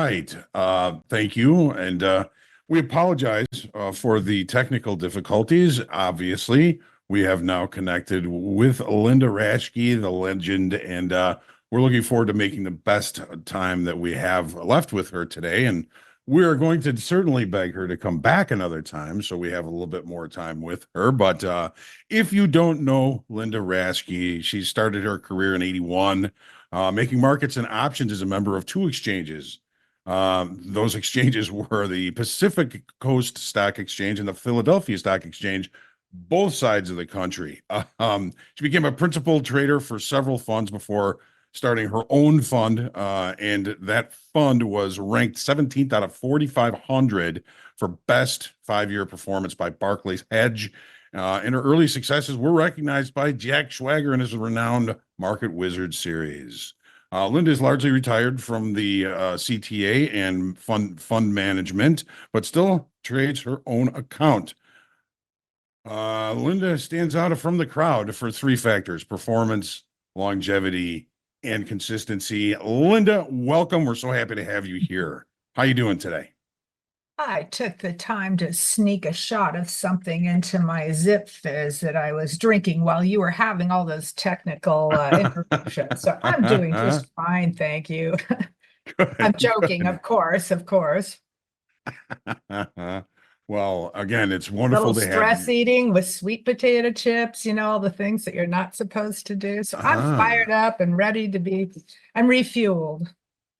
right. Thank you. And we apologize for the technical difficulties. Obviously, we have now connected with Linda Raschke, the legend, and we're looking forward to making the best time that we have left with her today. And we are going to certainly beg her to come back another time so we have a little bit more time with her. But if you don't know Linda Raschke, she started her career in '81. Making markets and options as a member of two exchanges. Those exchanges were the Pacific Coast Stock Exchange and the Philadelphia Stock Exchange, both sides of the country. She became a principal trader for several funds before starting her own fund, and that fund was ranked 17th out of 4,500 for best 5-year performance by Barclays Hedge. And her early successes were recognized by Jack Schwager in his renowned Market Wizard series. Linda is largely retired from the CTA and fund management, but still trades her own account. Linda stands out from the crowd for 3 factors: performance, longevity, and consistency. Linda, welcome. We're so happy to have you here. How you doing today? I took the time to sneak a shot of something into my Zip Fizz that I was drinking while you were having all those technical interruptions. So I'm doing just fine, thank you. Good, I'm joking, good. of course, of course. Well, again, it's wonderful Little to have stress you. eating with sweet potato chips, all the things that you're not supposed to do. So I'm fired up and ready to be, I'm refueled.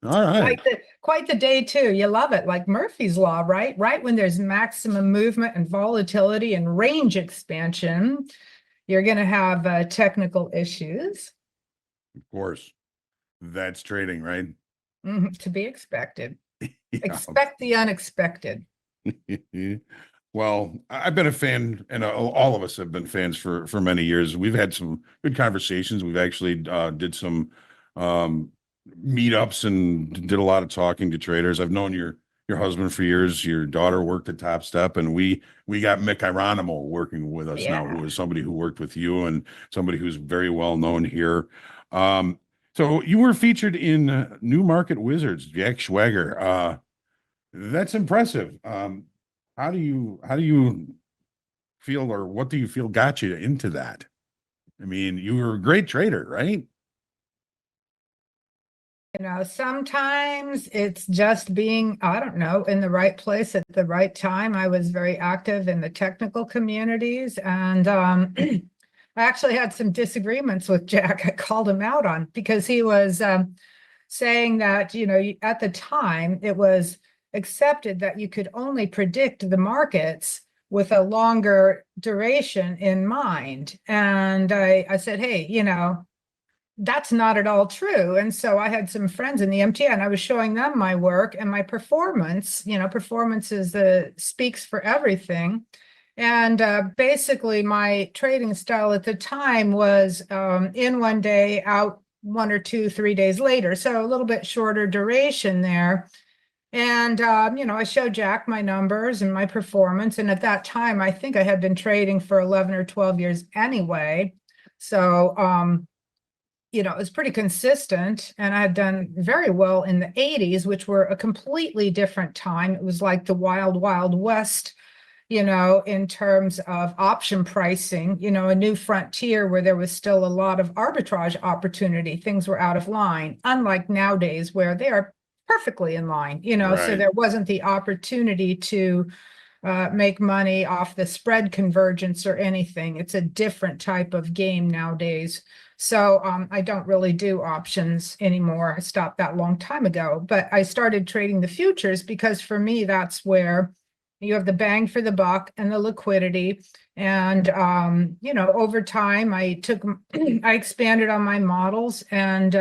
All right. Quite the day too. You love it, like Murphy's Law, right? Right when there's maximum movement and volatility and range expansion, you're going to have technical issues. Of course. That's trading, right? To be expected. Yeah. Expect the unexpected. Well, I've been a fan, and all of us have been fans for many years. We've had some good conversations. We've actually did some meetups and did a lot of talking to traders. I've known your husband for years. Your daughter worked at Topstep, and we got Mick Hieronymo working with us now, who is somebody who worked with you and somebody who's very well known here. So you were featured in New Market Wizards, Jack Schwager. That's impressive. How do you feel, or what do you feel got you into that? I mean, you were a great trader, right? Sometimes it's just being, I don't know, in the right place at the right time. I was very active in the technical communities, and I actually had some disagreements with Jack. I called him out on because he was saying that, at the time it was accepted that you could only predict the markets with a longer duration in mind. And I said, hey, that's not at all true. And so I had some friends in the MTA and I was showing them my work and my performance. Performance speaks for everything. And basically my trading style at the time was in one day, out 1 or 2, 3 days later. So a little bit shorter duration there. And, I showed Jack my numbers and my performance. And at that time, I think I had been trading for 11 or 12 years anyway. So, it was pretty consistent, and I had done very well in the '80s, which were a completely different time. It was like the wild, wild west, in terms of option pricing, a new frontier where there was still a lot of arbitrage opportunity. Things were out of line, unlike nowadays where they are perfectly in line, Right. So there wasn't the opportunity to make money off the spread convergence or anything. It's a different type of game nowadays. So I don't really do options anymore. I stopped that long time ago, but I started trading the futures because for me, that's where you have the bang for the buck and the liquidity. And, over time I expanded on my models, and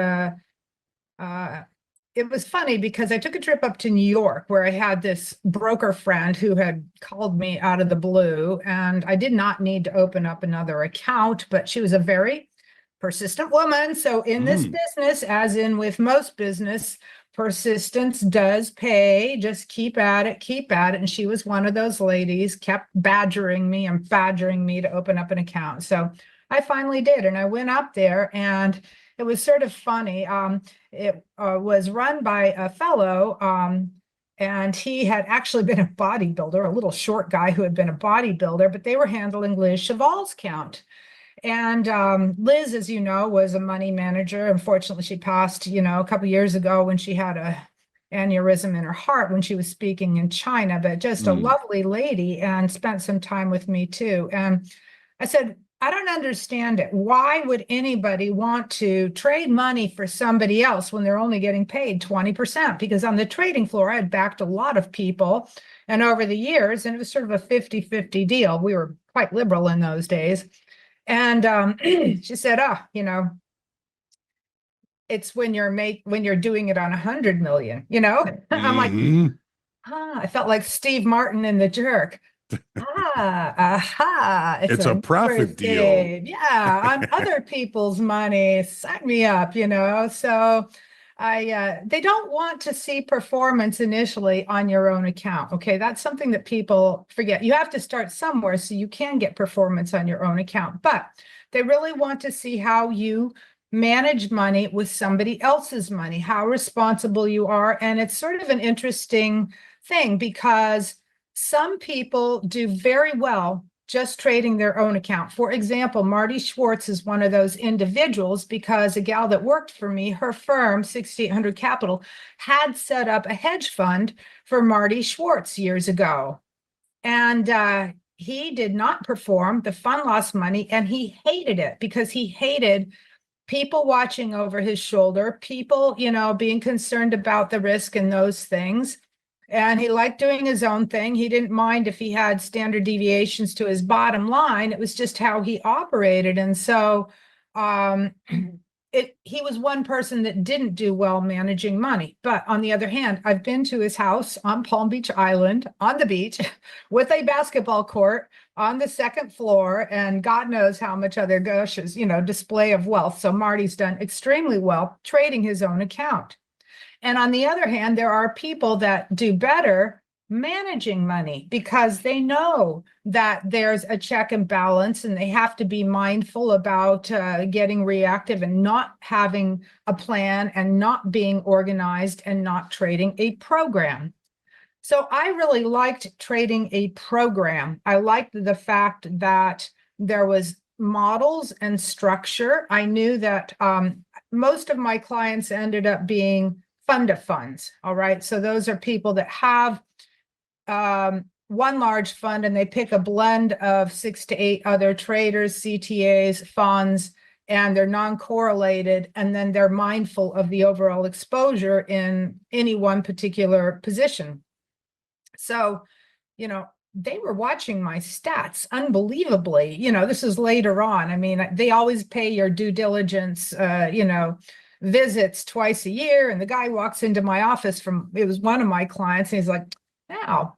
it was funny because I took a trip up to New York where I had this broker friend who had called me out of the blue, and I did not need to open up another account, but she was a very persistent woman. So in this business, as in with most business, persistence does pay. Just keep at it, keep at it. And she was one of those ladies, kept badgering me and badgering me to open up an account. So I finally did. And I went up there, and it was sort of funny. It was run by a fellow, and he had actually been a bodybuilder, a little short guy who had been a bodybuilder, but they were handling Liz Cheval's account. And Liz, as you know, was a money manager. Unfortunately, she passed, a couple years ago when she had a aneurysm in her heart when she was speaking in China, but just a lovely lady, and spent some time with me too. And I said, I don't understand it. Why would anybody want to trade money for somebody else when they're only getting paid 20%? Because on the trading floor, I had backed a lot of people, and over the years, and it was sort of a 50-50 deal. We were quite liberal in those days. And she said, it's when you're doing it on 100 million, I'm like, I felt like Steve Martin in The Jerk. It's a profit deal. Yeah, on other people's money. Sign me up, So they don't want to see performance initially on your own account. Okay, that's something that people forget. You have to start somewhere so you can get performance on your own account, but they really want to see how you manage money with somebody else's money, how responsible you are. And it's sort of an interesting thing because some people do very well just trading their own account. For example, Marty Schwartz is one of those individuals because a gal that worked for me, her firm, 6800 Capital, had set up a hedge fund for Marty Schwartz years ago. And he did not perform. The fund lost money, and he hated it because he hated people watching over his shoulder, people, being concerned about the risk and those things. And he liked doing his own thing. He didn't mind if he had standard deviations to his bottom line. It was just how he operated. And so he was one person that didn't do well managing money. But on the other hand, I've been to his house on Palm Beach Island on the beach with a basketball court on the second floor, and God knows how much other gushes, display of wealth. So Marty's done extremely well trading his own account. And on the other hand, there are people that do better managing money because they know that there's a check and balance, and they have to be mindful about getting reactive and not having a plan and not being organized and not trading a program. So I really liked trading a program. I liked the fact that there was models and structure. I knew that most of my clients ended up being fund of funds. All right. So those are people that have one large fund, and they pick a blend of 6 to 8 other traders, CTAs, funds, and they're non-correlated. And then they're mindful of the overall exposure in any one particular position. So, they were watching my stats unbelievably. This is later on. I mean, they always pay your due diligence, visits twice a year. And the guy walks into my office it was one of my clients, and he's like, now,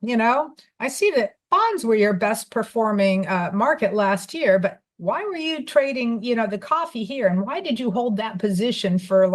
I see that bonds were your best performing market last year, but why were you trading, the coffee here? And why did you hold that position for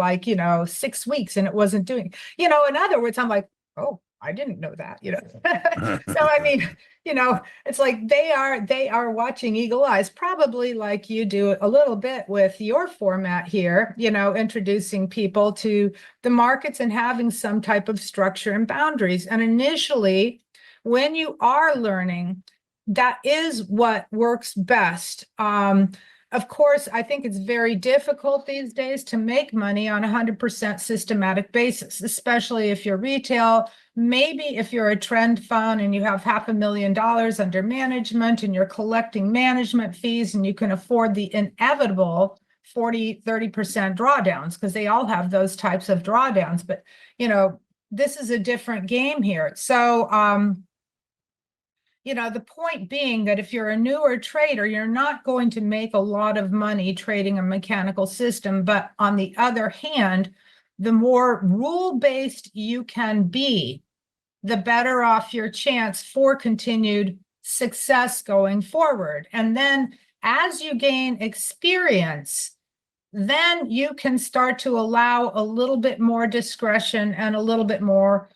6 weeks and it wasn't doing, in other words, I'm like, oh, I didn't know that, So, I mean, it's like they are watching eagle eyes, probably like you do a little bit with your format here, introducing people to the markets and having some type of structure and boundaries. And initially, when you are learning, that is what works best. Of course, I think it's very difficult these days to make money on a 100% systematic basis, especially if you're retail. Maybe if you're a trend fund and you have $500,000 under management and you're collecting management fees, and you can afford the inevitable 40-30% drawdowns, because they all have those types of drawdowns. But, this is a different game here. So, the point being that if you're a newer trader, you're not going to make a lot of money trading a mechanical system. But on the other hand, the more rule-based you can be, the better off your chance for continued success going forward. And then as you gain experience, then you can start to allow a little bit more discretion and a little bit more,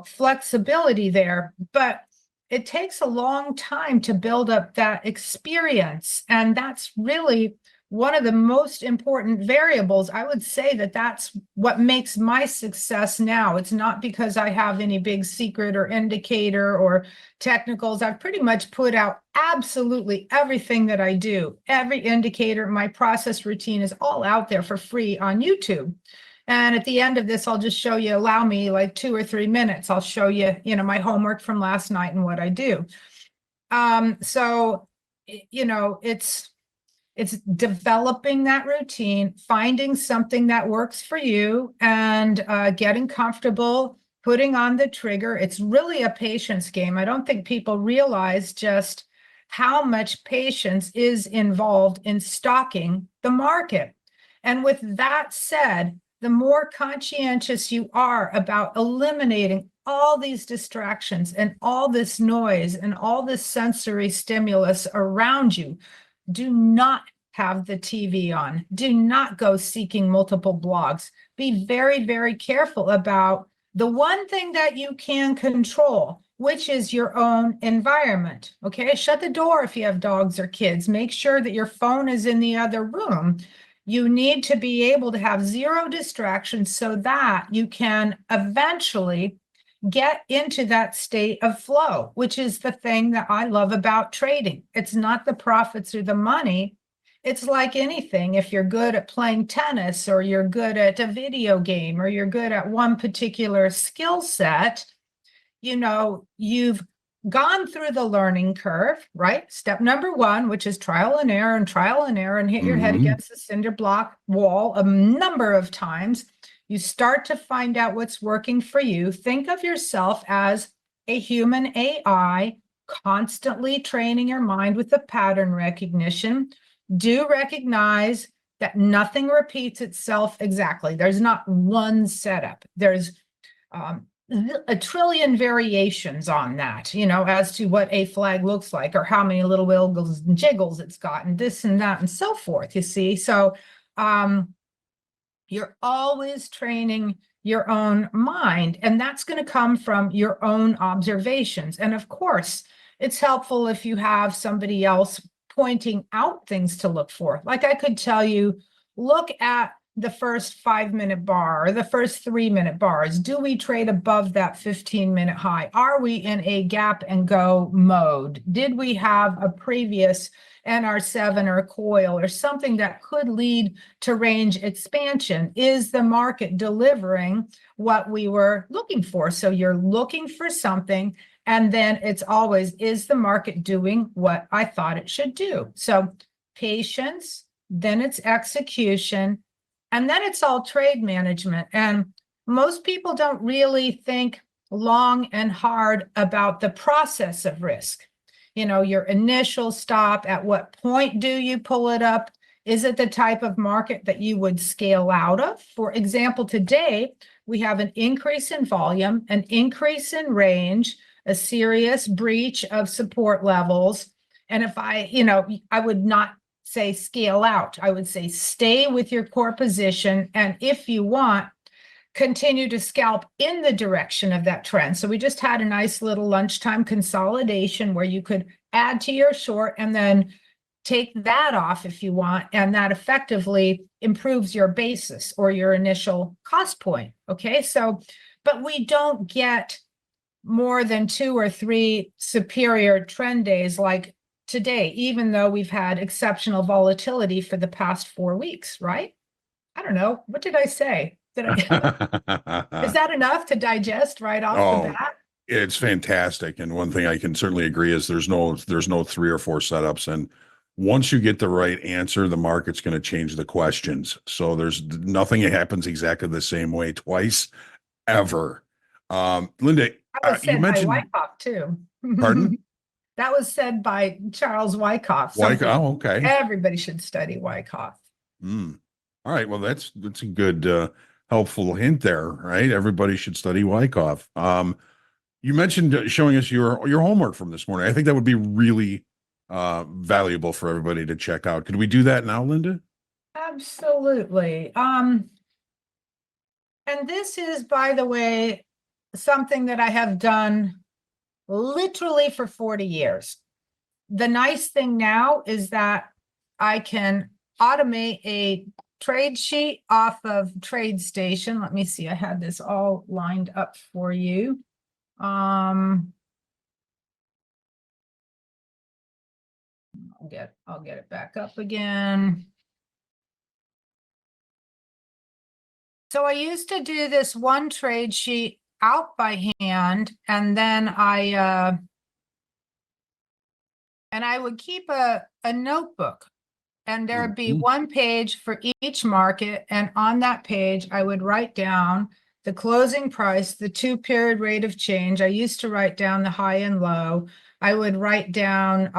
flexibility there. But it takes a long time to build up that experience. And that's really one of the most important variables. I would say that that's what makes my success now. It's not because I have any big secret or indicator or technicals. I've pretty much put out absolutely everything that I do. Every indicator, my process routine is all out there for free on YouTube. And at the end of this, I'll just show you, allow me like 2 or 3 minutes. I'll show you, my homework from last night and what I do. So, it's developing that routine, finding something that works for you, and getting comfortable, putting on the trigger. It's really a patience game. I don't think people realize just how much patience is involved in stalking the market. And with that said, the more conscientious you are about eliminating all these distractions and all this noise and all this sensory stimulus around you, do not have the TV on. Do not go seeking multiple blogs. Be very, very careful about the one thing that you can control, which is your own environment. Okay, shut the door if you have dogs or kids. Make sure that your phone is in the other room. You need to be able to have zero distractions so that you can eventually get into that state of flow, which is the thing that I love about trading. It's not the profits or the money. It's like anything. If you're good at playing tennis, or you're good at a video game, or you're good at one particular skill set, you've gone through the learning curve, right? Step number 1, which is trial and error and hit your head against the cinder block wall a number of times. You start to find out what's working for you. Think of yourself as a human AI, constantly training your mind with the pattern recognition. Do recognize that nothing repeats itself exactly. There's not one setup. There's a trillion variations on that, as to what a flag looks like, or how many little wiggles and jiggles it's got, and this and that and so forth, you see. So you're always training your own mind, and that's going to come from your own observations. And of course, it's helpful if you have somebody else pointing out things to look for. Like I could tell you, look at the first 5-minute bar or the first 3-minute bars. Do we trade above that 15-minute high? Are we in a gap and go mode? Did we have a previous NR7 or a coil or something that could lead to range expansion? Is the market delivering what we were looking for? So you're looking for something, and then it's always, is the market doing what I thought it should do? So patience, then it's execution, and then it's all trade management. And most people don't really think long and hard about the process of risk. Your initial stop, at what point do you pull it up? Is it the type of market that you would scale out of? For example, today, we have an increase in volume, an increase in range, a serious breach of support levels. And if I would not say scale out. I would say stay with your core position. And if you want, continue to scalp in the direction of that trend. So we just had a nice little lunchtime consolidation where you could add to your short and then take that off if you want. And that effectively improves your basis or your initial cost point. Okay. So, but we don't get more than 2 or 3 superior trend days like today, even though we've had exceptional volatility for the past 4 weeks, right? I don't know. What did I say? Is that enough to digest right off the bat? It's fantastic. And one thing I can certainly agree is there's no 3 or 4 setups. And once you get the right answer, the market's going to change the questions. So there's nothing that happens exactly the same way twice, ever. Linda, you mentioned Wyckoff too. Pardon? That was said by Charles Wyckoff. Oh, okay. Everybody should study Wyckoff. All right. Well, that's a good, helpful hint there, right? Everybody should study Wyckoff. You mentioned showing us your homework from this morning. I think that would be really valuable for everybody to check out. Could we do that now, Linda? Absolutely. And this is, by the way, something that I have done literally for 40 years. The nice thing now is that I can automate a trade sheet off of TradeStation. Let me see, I had this all lined up for you. I'll get it back up again. So I used to do this one trade sheet out by hand, and then I would keep a notebook, and there'd be one page for each market, and on that page I would write down the closing price, the 2-period rate of change. I used to write down the high and low. I would write down,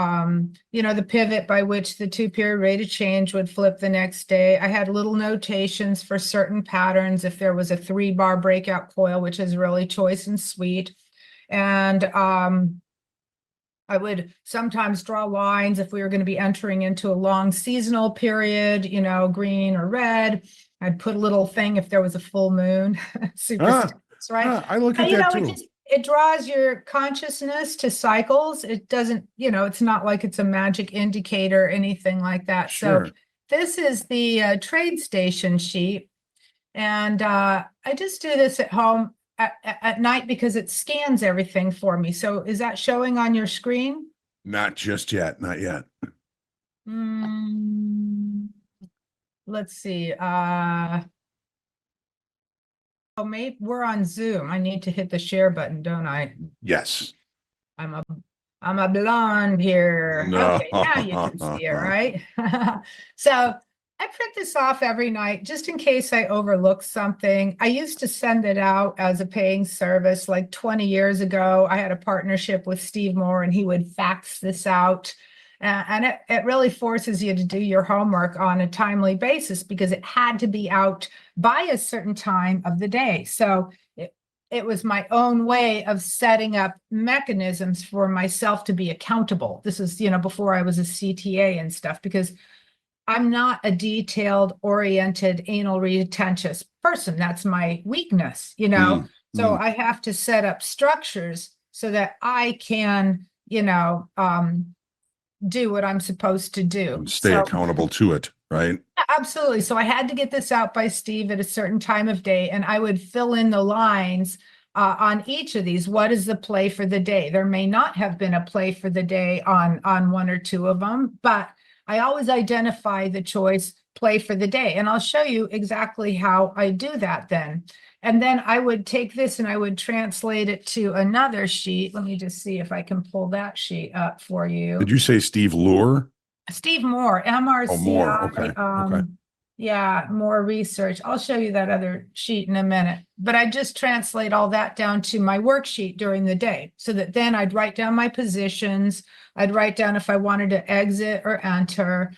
the pivot by which the 2-period rate of change would flip the next day. I had little notations for certain patterns. If there was a 3-bar breakout coil, which is really choice and sweet. And I would sometimes draw lines if we were going to be entering into a long seasonal period, green or red. I'd put a little thing if there was a full moon. Superstitious, right? I look at that too. It draws your consciousness to cycles. It doesn't, it's not like it's a magic indicator or anything like that. Sure. So this is the TradeStation sheet. And I just do this at home at night because it scans everything for me. So is that showing on your screen? Not just yet. Not yet. Let's see. Oh, maybe we're on Zoom. I need to hit the share button, don't I? Yes. I'm a blonde here. No. Okay, now you can see it, right? So I print this off every night just in case I overlook something. I used to send it out as a paying service like 20 years ago. I had a partnership with Steve Moore, and he would fax this out. And it really forces you to do your homework on a timely basis because it had to be out by a certain time of the day. So it was my own way of setting up mechanisms for myself to be accountable. This is, before I was a CTA and stuff, because I'm not a detailed, oriented, anal retentious person. That's my weakness, So I have to set up structures so that I can, do what I'm supposed to do. Stay accountable to it, right? Absolutely. So I had to get this out by Steve at a certain time of day, and I would fill in the lines on each of these. What is the play for the day? There may not have been a play for the day on one or two of them, but I always identify the choice play for the day. And I'll show you exactly how I do that then. And then I would take this and I would translate it to another sheet. Let me just see if I can pull that sheet up for you. Did you say Steve Lure? Steve Moore, MRCI. Oh, Moore. Okay. Yeah, more research. I'll show you that other sheet in a minute. But I just translate all that down to my worksheet during the day so that then I'd write down my positions. I'd write down if I wanted to exit or enter,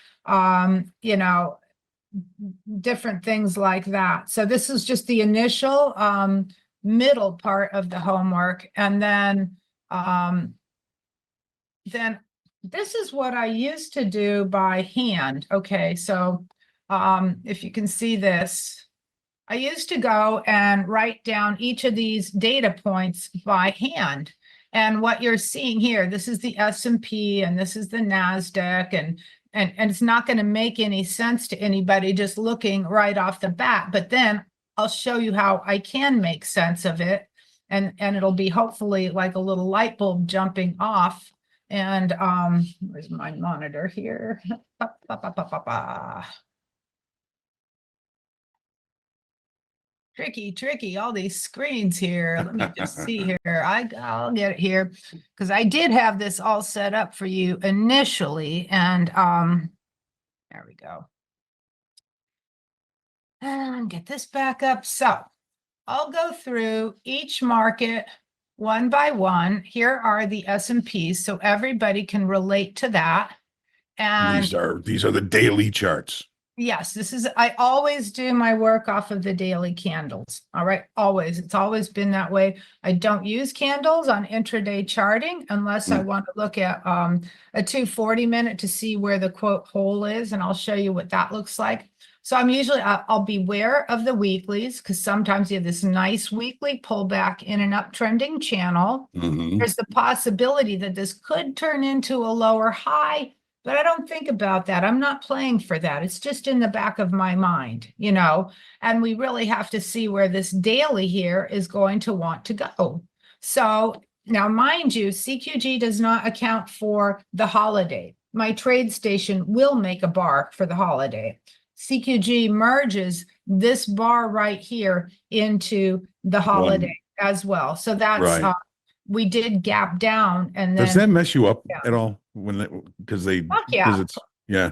different things like that. So this is just the initial middle part of the homework. And then this is what I used to do by hand. Okay, so if you can see this, I used to go and write down each of these data points by hand. And what you're seeing here, this is the S&P and this is the NASDAQ, and it's not going to make any sense to anybody just looking right off the bat. But then I'll show you how I can make sense of it. And it'll be hopefully like a little light bulb jumping off. And where's my monitor here? Tricky, all these screens here. Let me just see here. I'll get it here because I did have this all set up for you initially. And there we go. And get this back up. So I'll go through each market one by one. Here are the S&Ps, so everybody can relate to that. And these are the daily charts. Yes, I always do my work off of the daily candles. All right, always. It's always been that way. I don't use candles on intraday charting unless I want to look at a 240 minute to see where the quote hole is, and I'll show you what that looks like. So I'll beware of the weeklies because sometimes you have this nice weekly pullback in an uptrending channel. There's the possibility that this could turn into a lower high, but I don't think about that. I'm not playing for that. It's just in the back of my mind, you know, and we really have to see where this daily here is going to want to go. So now, mind you, CQG does not account for the holiday. My trade station will make a bar for the holiday. CQG merges this bar right here into the holiday as well. So that's, Right. we did gap down and Does then, that mess you up yeah. at all because Fuck yeah. it's, yeah.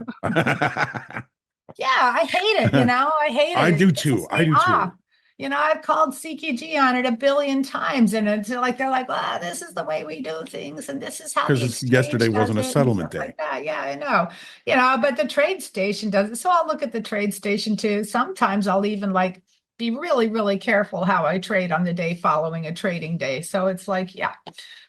Yeah, I hate it, you know, I hate it. I do It too. pisses I me do off. too. You know, I've called CQG on it a billion times, and it's like they're like, well, this is the way we do things, and this is how the Because yesterday exchange does wasn't a it, and settlement stuff day. like that. Yeah, I know. You know, but the trade station does it. So I'll look at the trade station too. Sometimes I'll even like be really, really careful how I trade on the day following a trading day. So it's like, yeah.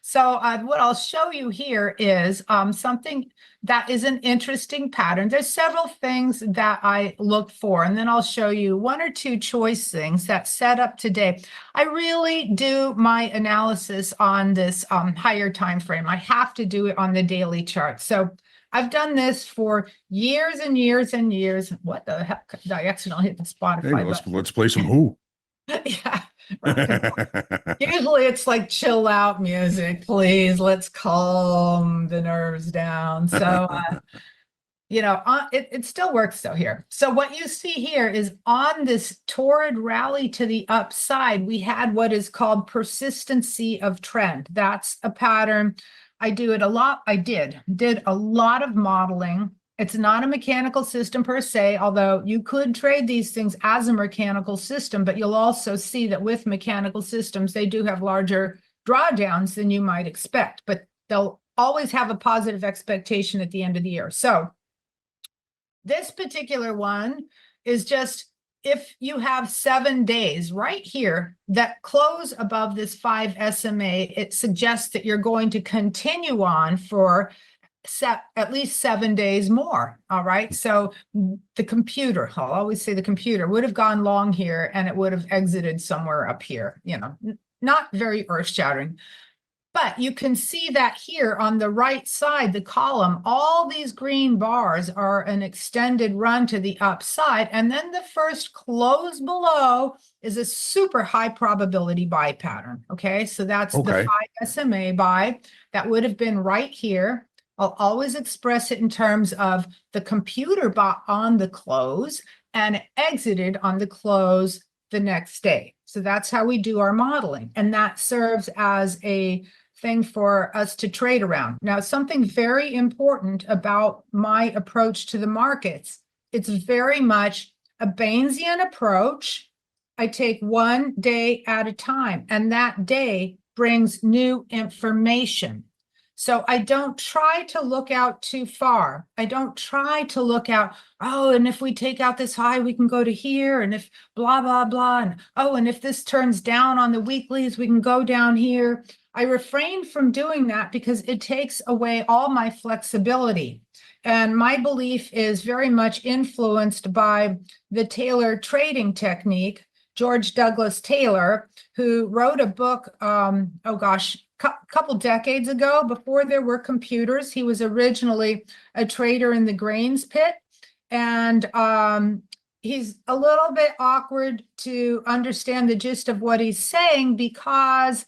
So what I'll show you here is something that is an interesting pattern. There's several things that I look for, and then I'll show you one or two choice things that set up today. I really do my analysis on this higher time frame. I have to do it on the daily chart. So I've done this for years and years and years. What the heck? I accidentally hit the Spotify Hey, button. let's play some Who. Yeah. Usually it's like chill out music, please. Let's calm the nerves down. So, you know, it still works though here. So what you see here is on this torrid rally to the upside, we had what is called persistency of trend. That's a pattern. I do it a lot. I did a lot of modeling. It's not a mechanical system per se, although you could trade these things as a mechanical system, but you'll also see that with mechanical systems, they do have larger drawdowns than you might expect, but they'll always have a positive expectation at the end of the year. So this particular one is just if you have 7 days right here that close above this 5 SMA, it suggests that you're going to continue on for at least 7 days more. All right. So the computer, I'll always say the computer would have gone long here and it would have exited somewhere up here, you know, not very earth shattering. But you can see that here on the right side, the column, all these green bars are an extended run to the upside. And then the first close below is a super high probability buy pattern. Okay, so that's the 5 SMA buy that would have been right here. I'll always express it in terms of the computer bought on the close and exited on the close the next day. So that's how we do our modeling. And that serves as a thing for us to trade around. Now, something very important about my approach to the markets, it's very much a Bayesian approach. I take 1 day at a time, and that day brings new information. So I don't try to look out too far. I don't try to look out, oh, and if we take out this high, we can go to here, and if blah, blah, blah, and oh, and if this turns down on the weeklies, we can go down here. I refrain from doing that because it takes away all my flexibility. And my belief is very much influenced by the Taylor trading technique, George Douglas Taylor, who wrote a book, couple decades ago, before there were computers. He was originally a trader in the grains pit. And he's a little bit awkward to understand the gist of what he's saying because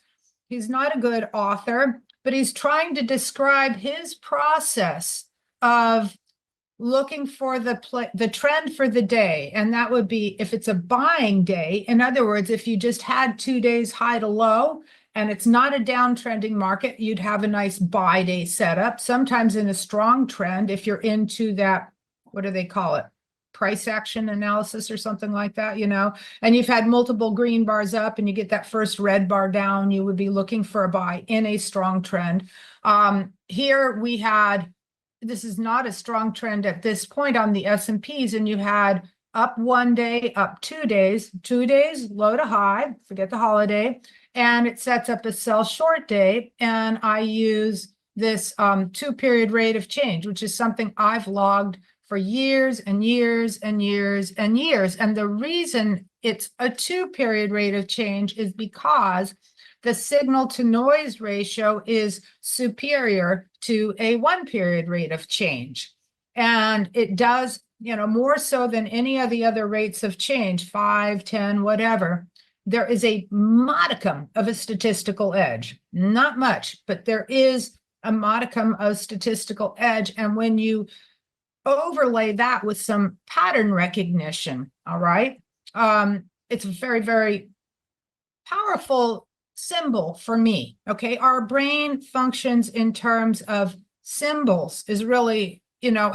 he's not a good author, but he's trying to describe his process of looking for the trend for the day. And that would be if it's a buying day. In other words, if you just had 2 days high to low and it's not a downtrending market, you'd have a nice buy day setup. Sometimes in a strong trend, if you're into that, what do they call it? Price action analysis or something like that, you know, and you've had multiple green bars up and you get that first red bar down, you would be looking for a buy in a strong trend. Here we had, this is not a strong trend at this point on the S&Ps, and you had up 1 day, up 2 days, 2 days, low to high, forget the holiday, and it sets up a sell short day. And I use this 2-period rate of change, which is something I've logged for years and years and years and years. And the reason it's a 2-period rate of change is because the signal to noise ratio is superior to a 1-period rate of change. And it does, more so than any of the other rates of change, 5, 10, whatever. There is a modicum of a statistical edge, not much, but there is a modicum of statistical edge. And when you overlay that with some pattern recognition, all right, it's a very, very powerful symbol for me. Okay, our brain functions in terms of symbols, is really,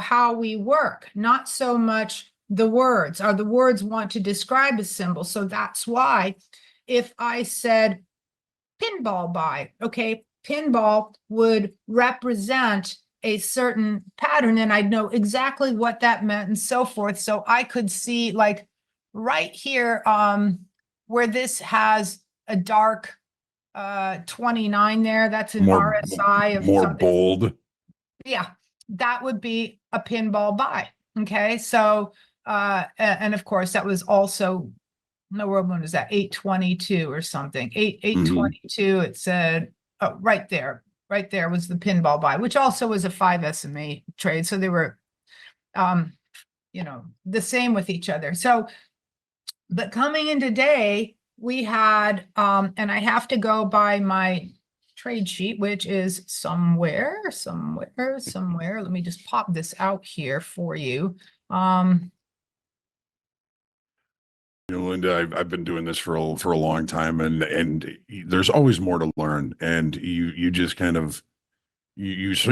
how we work, not so much the words, or the words want to describe a symbol. So that's why if I said pinball by, okay, pinball would represent a certain pattern and I'd know exactly what that meant and so forth. So I could see, like, right here, where this has a dark 29 there, that's an RSI of more something. bold. Yeah, that would be a pinball buy. Okay, so and of course that was also, no, when was that, 822 or something, 822. It said, oh, right there was the pinball buy, which also was a 5 SMA trade. So they were the same with each other. So, but coming in today, we had and I have to go by my trade sheet, which is somewhere. Let me just pop this out here for you. Linda, I've been doing this for a long time, and there's always more to learn. And you just kind of so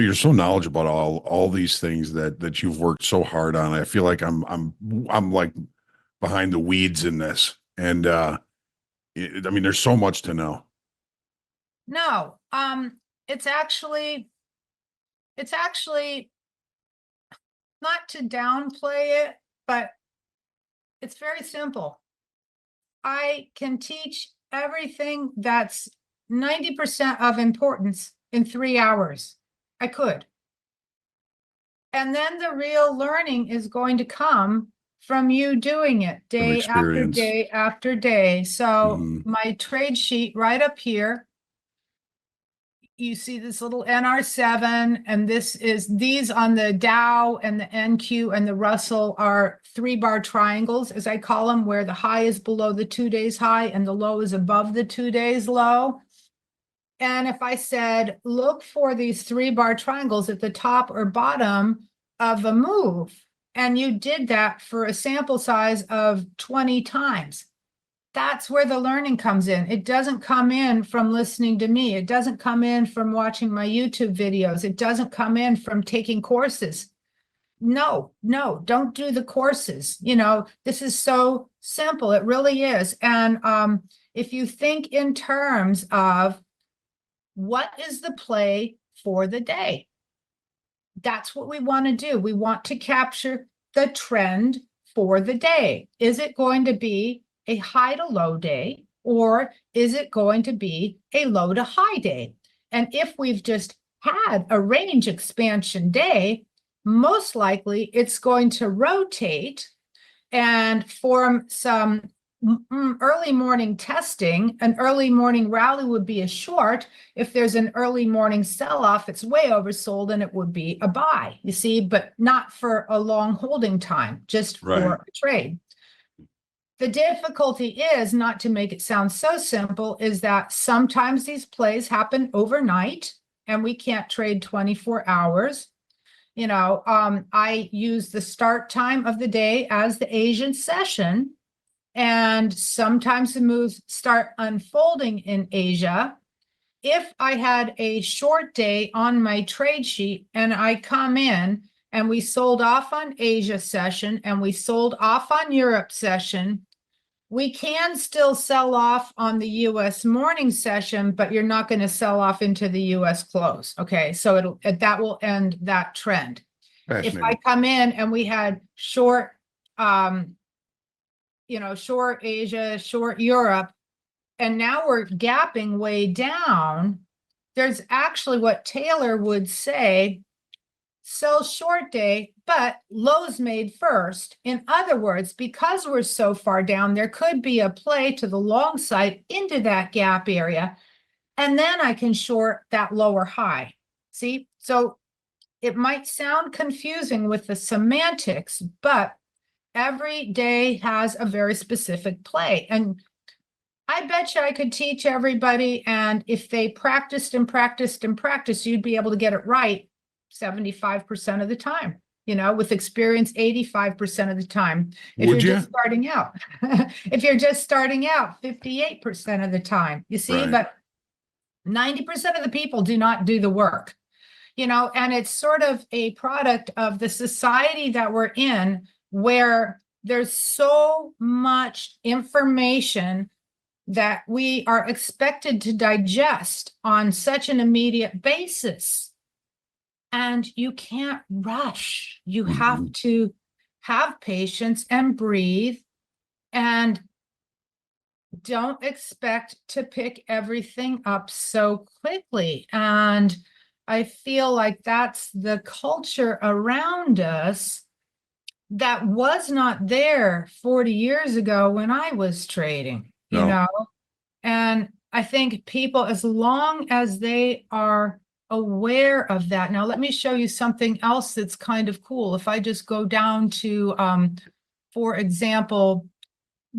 you're so knowledgeable about all these things that you've worked so hard on. I feel like I'm like behind the weeds in this, and I mean, there's so much to know. No, it's actually not to downplay it, but it's very simple. I can teach everything that's 90% of importance in 3 hours. I could. And then the real learning is going to come from you doing it day after Experience. day after day. So Mhm. my trade sheet right up here, you see this little NR7, and these on the Dow and the NQ and the Russell are 3-bar triangles, as I call them, where the high is below the 2 days high and the low is above the 2 days low. And if I said, look for these 3-bar triangles at the top or bottom of a move, and you did that for a sample size of 20 times, that's where the learning comes in. It doesn't come in from listening to me. It doesn't come in from watching my YouTube videos. It doesn't come in from taking courses. No, don't do the courses. This is so simple. It really is. And if you think in terms of what is the play for the day, that's what we want to do. We want to capture the trend for the day. Is it going to be a high to low day, or is it going to be a low to high day? And if we've just had a range expansion day, most likely it's going to rotate and form some early morning testing. An early morning rally would be a short. If there's an early morning sell-off, it's way oversold and it would be a buy, you see, but not for a long holding time, just for a trade. The difficulty is, not to make it sound so simple, is that sometimes these plays happen overnight and we can't trade 24 hours. I use the start time of the day as the Asian session, and sometimes the moves start unfolding in Asia. If I had a short day on my trade sheet and I come in and we sold off on Asia session and we sold off on Europe session, we can still sell off on the US morning session, but you're not going to sell off into the US close. Okay, so that will end that trend. If I come in and we had short, short Asia, short Europe, and now we're gapping way down, there's actually what Taylor would say, sell short day, but lows made first. In other words, because we're so far down, there could be a play to the long side into that gap area. And then I can short that lower high. See, so it might sound confusing with the semantics, but every day has a very specific play. And I bet you I could teach everybody, and if they practiced and practiced and practiced, you'd be able to get it right 75% of the time, with experience 85% of the time. If Would you're you? just starting out, if you're just starting out 58% of the time, you see, Right. but 90% of the people do not do the work, and it's sort of a product of the society that we're in, where there's so much information that we are expected to digest on such an immediate basis. And you can't rush. You have to have patience and breathe, and don't expect to pick everything up so quickly. And I feel like that's the culture around us that was not there 40 years ago when I was trading, No. And I think people, as long as they are aware of that. Now, let me show you something else that's kind of cool. If I just go down to, for example,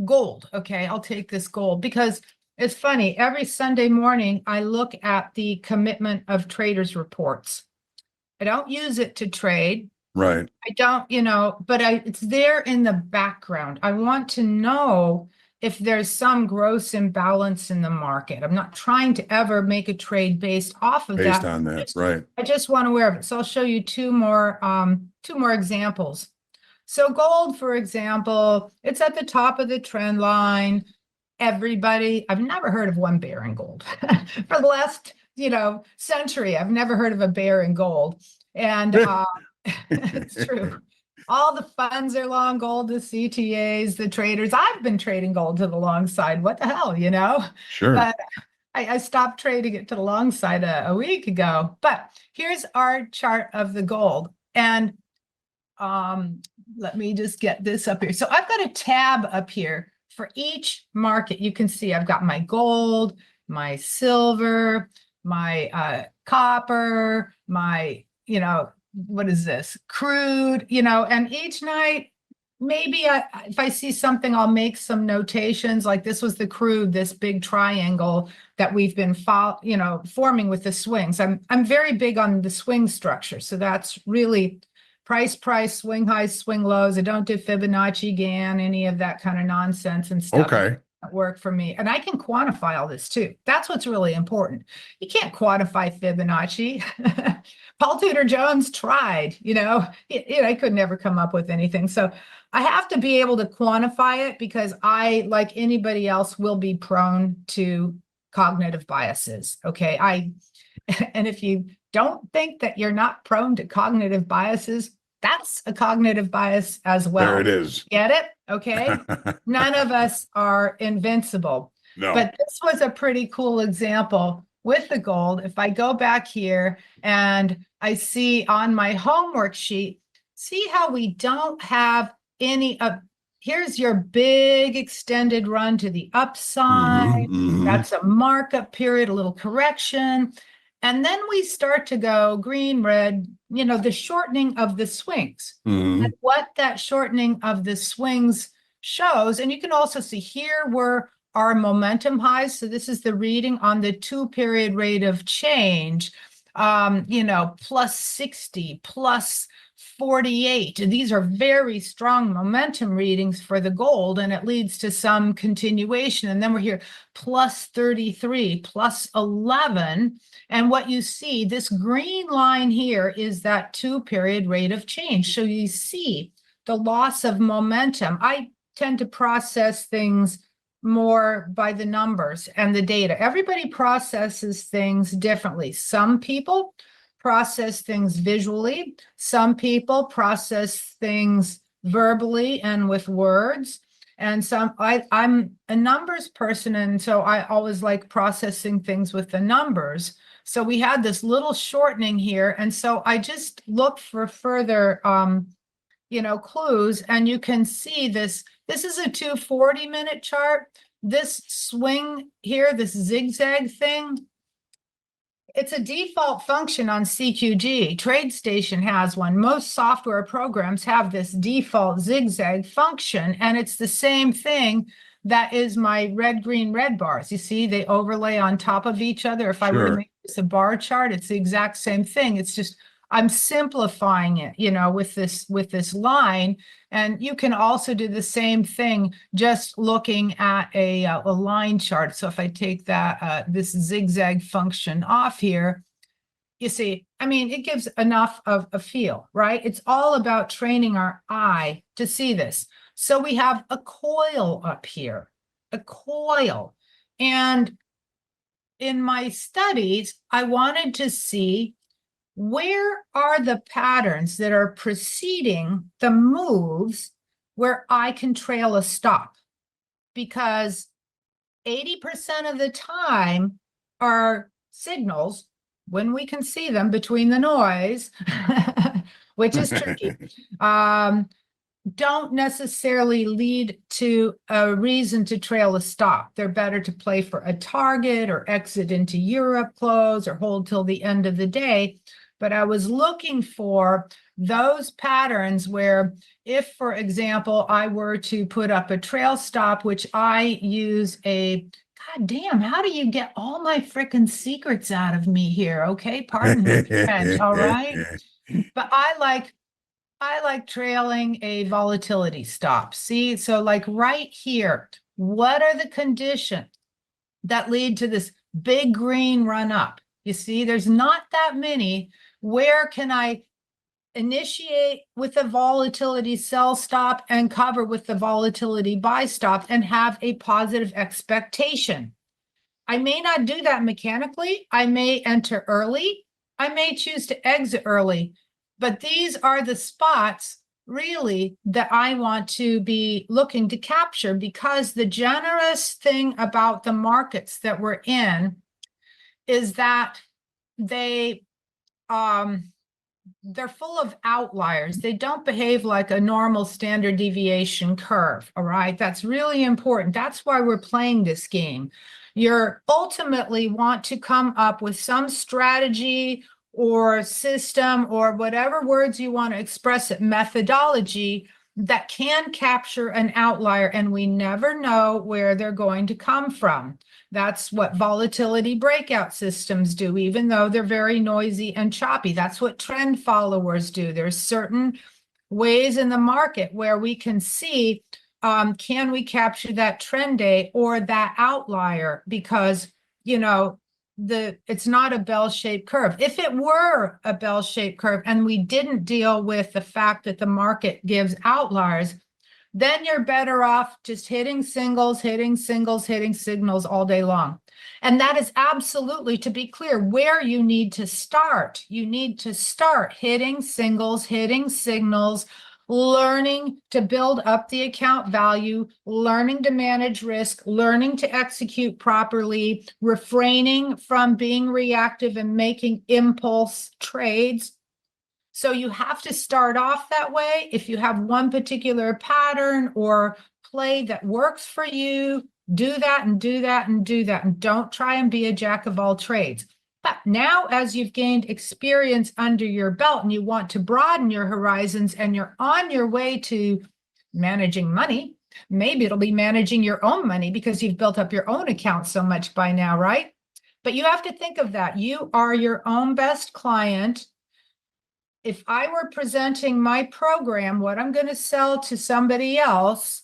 gold. Okay, I'll take this gold because it's funny. Every Sunday morning, I look at the commitment of traders reports. I don't use it to trade. Right. I don't, but it's there in the background. I want to know if there's some gross imbalance in the market. I'm not trying to ever make a trade based off of Based that. on that. Right. I just want aware of it. So I'll show you two more examples. So gold, for example, it's at the top of the trend line. Everybody, I've never heard of one bear in gold. For the last, century, I've never heard of a bear in gold. And it's true. All the funds are long gold, the CTAs, the traders. I've been trading gold to the long side. What the hell, Sure. But I stopped trading it to the long side a week ago. But here's our chart of the gold. And let me just get this up here. So I've got a tab up here for each market. You can see I've got my gold, my silver, my copper, my, what is this? Crude, and each night, maybe if I see something, I'll make some notations. Like this was the crude, this big triangle that we've been forming with the swings. I'm very big on the swing structure. So that's really price, swing highs, swing lows. I don't do Fibonacci, Gann, any of that kind of nonsense and stuff. Okay. Work for me. And I can quantify all this too. That's what's really important. You can't quantify Fibonacci. Paul Tudor Jones tried, I could never come up with anything. So I have to be able to quantify it because I, like anybody else, will be prone to cognitive biases. Okay. And if you don't think that you're not prone to cognitive biases, that's a cognitive bias as well. There it is. Get it? Okay. None of us are invincible. No. But this was a pretty cool example with the gold. If I go back here and I see on my homework sheet, see how we don't have any here's your big extended run to the upside. That's a markup period, a little correction. And then we start to go green, red, the shortening of the swings. And what that shortening of the swings shows, and you can also see here were our momentum highs. So this is the reading on the 2-period rate of change, plus 60, plus 48. These are very strong momentum readings for the gold, and it leads to some continuation. And then we're here plus 33, plus 11. And what you see, this green line here is that 2-period rate of change. So you see the loss of momentum. I tend to process things more by the numbers and the data. Everybody processes things differently. Some people process things visually. Some people process things verbally and with words. And I'm a numbers person, and so I always like processing things with the numbers. So we had this little shortening here, and so I just looked for further, clues, and you can see this. This is a 240-minute chart. This swing here, this zigzag thing, It's a default function on CQG. TradeStation has one. Most software programs have this default zigzag function, and it's the same thing that is my red, green, red bars. You see, they overlay on top of each other. If I were to Sure. make this a bar chart, it's the exact same thing. It's just I'm simplifying it, with this line. And you can also do the same thing just looking at a line chart. So if I take that this zigzag function off here, you see, I mean, it gives enough of a feel, right? It's all about training our eye to see this. So we have a coil up here, a coil. And in my studies, I wanted to see where are the patterns that are preceding the moves where I can trail a stop? Because 80% of the time our signals, when we can see them between the noise, which is tricky, don't necessarily lead to a reason to trail a stop. They're better to play for a target or exit into Europe close or hold till the end of the day. But I was looking for those patterns where if, for example, I were to put up a trail stop, which I use God damn, how do you get all my freaking secrets out of me here? Okay, pardon my French, all right? But I like trailing a volatility stop. See, so like right here, what are the conditions that lead to this big green run up? You see, there's not that many. Where can I initiate with the volatility sell stop and cover with the volatility buy stop and have a positive expectation? I may not do that mechanically. I may enter early. I may choose to exit early. But these are the spots really that I want to be looking to capture, because the generous thing about the markets that we're in is that they're full of outliers. They don't behave like a normal standard deviation curve. All right. That's really important. That's why we're playing this game. You ultimately want to come up with some strategy or system or whatever words you want to express it, methodology that can capture an outlier, and we never know where they're going to come from. That's what volatility breakout systems do, even though they're very noisy and choppy. That's what trend followers do. There's certain ways in the market where we can see, can we capture that trend day or that outlier? Because, it's not a bell-shaped curve. If it were a bell-shaped curve and we didn't deal with the fact that the market gives outliers, then you're better off just hitting singles, hitting signals all day long. And that is absolutely, to be clear, where you need to start. You need to start hitting singles, hitting signals, learning to build up the account value, learning to manage risk, learning to execute properly, refraining from being reactive and making impulse trades. So you have to start off that way. If you have one particular pattern or play that works for you, do that and do that and do that. And don't try and be a jack of all trades. But now, as you've gained experience under your belt and you want to broaden your horizons and you're on your way to managing money, maybe it'll be managing your own money because you've built up your own account so much by now, right? But you have to think of that. You are your own best client. If I were presenting my program, what I'm going to sell to somebody else,